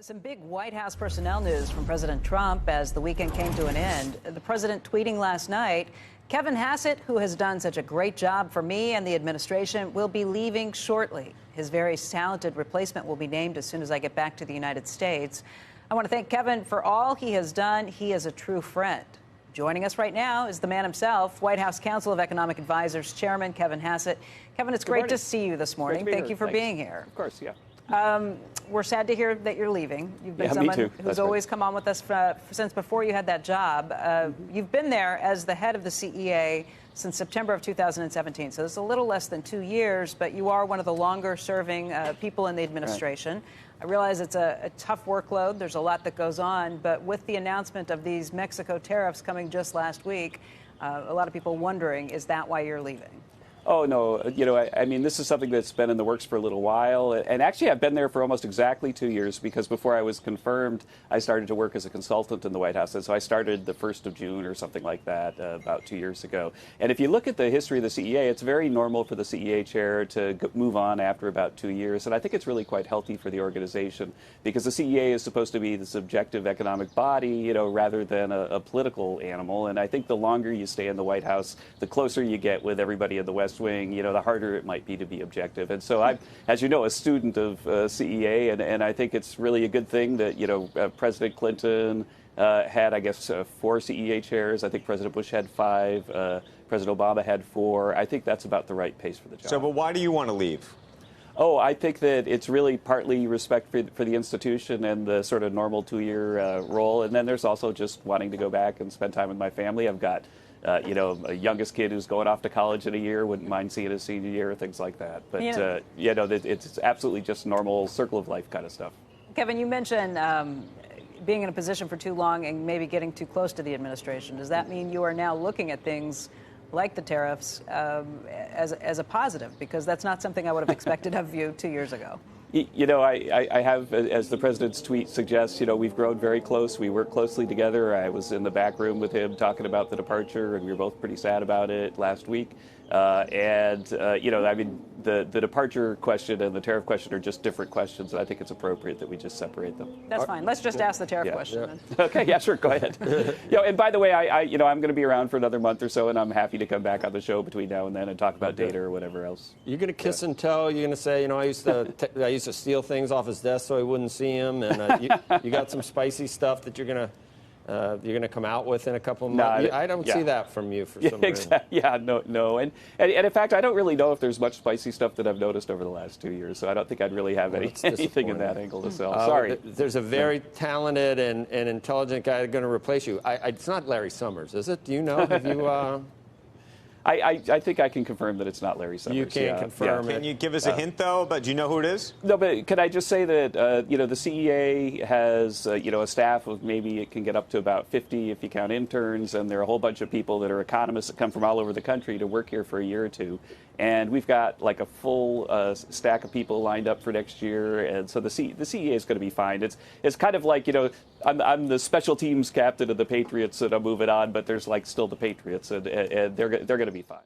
Some big White House personnel news from President Trump as the weekend came to an end. The president tweeting last night, Kevin Hassett, who has done such a great job for me and the administration, will be leaving shortly. His very talented replacement will be named as soon as I get back to the United States. I want to thank Kevin for all he has done. He is a true friend. Joining us right now is the man himself, White House Council of Economic Advisors Chairman Kevin Hassett. Kevin, it's great to see you this morning. Thank you for being here. Of course, yeah. We're sad to hear that you're leaving. You've been me too. who's always come on with us since before you had that job. You've been there as the head of the CEA since September of 2017. So it's a little less than 2 years, but you are one of the longer-serving people in the administration. Right. I realize it's a tough workload. There's a lot that goes on. But with the announcement of these Mexico tariffs coming just last week, a lot of people wondering, is that why you're leaving? Oh, no. I mean, this is something that's been in the works for a little while. And actually, I've been there for almost exactly 2 years because before I was confirmed, I started to work as a consultant in the White House. And so I started the 1st of June or something like that about 2 years ago. And if you look at the history of the CEA, it's very normal for the CEA chair to move on after about 2 years. And I think it's really quite healthy for the organization because the CEA is supposed to be this objective economic body, rather than a political animal. And I think the longer you stay in the White House, the closer you get with everybody in the West Wing, the harder it might be to be objective. And so I'm, as you know, a student of CEA, and I think it's really a good thing that, President Clinton had, I guess, 4 CEA chairs. I think President Bush had 5. President Obama had 4. I think that's about the right pace for the job. So, but why do you want to leave? Oh, I think that it's really partly respect for the institution and the sort of normal 2-year role. And then there's also just wanting to go back and spend time with my family. I've got a youngest kid who's going off to college in a year, wouldn't mind seeing his senior year, things like that. But, it's absolutely just normal circle of life kind of stuff. Kevin, you mentioned being in a position for too long and maybe getting too close to the administration. Does that mean you are now looking at things like the tariffs as a positive? Because that's not something I would have expected of you 2 years ago. I have, as the president's tweet suggests, we've grown very close. We work closely together. I was in the back room with him talking about the departure, and we were both pretty sad about it last week. I mean, the departure question and the tariff question are just different questions, and I think it's appropriate that we just separate them. That's fine. Let's just ask the tariff question. Yeah. Okay, yeah, sure, go ahead. And by the way, I'm going to be around for another month or so, and I'm happy to come back on the show between now and then and talk about data or whatever else. You're going to kiss and tell. You're going to say, I used to steal things off his desk so I wouldn't see him, and you got some spicy stuff that you're going to come out with in a couple of months. I don't see that from you for some reason. Exactly. Yeah, no. And in fact, I don't really know if there's much spicy stuff that I've noticed over the last 2 years, so I don't think I'd really have anything in that angle to sell. Sorry. There's a very talented and intelligent guy going to replace you. It's not Larry Summers, is it? Do you know? Have you... I think I can confirm that it's not Larry Summers. You can confirm it. Can you give us a hint, though? But do you know who it is? No, but can I just say that, the CEA has, a staff of maybe it can get up to about 50 if you count interns, and there are a whole bunch of people that are economists that come from all over the country to work here for a year or two. And we've got like a full stack of people lined up for next year, and so the CEA is going to be fine. It's kind of like, I'm the special teams captain of the Patriots, and I'm moving on, but there's still the Patriots, and they're going to be fine.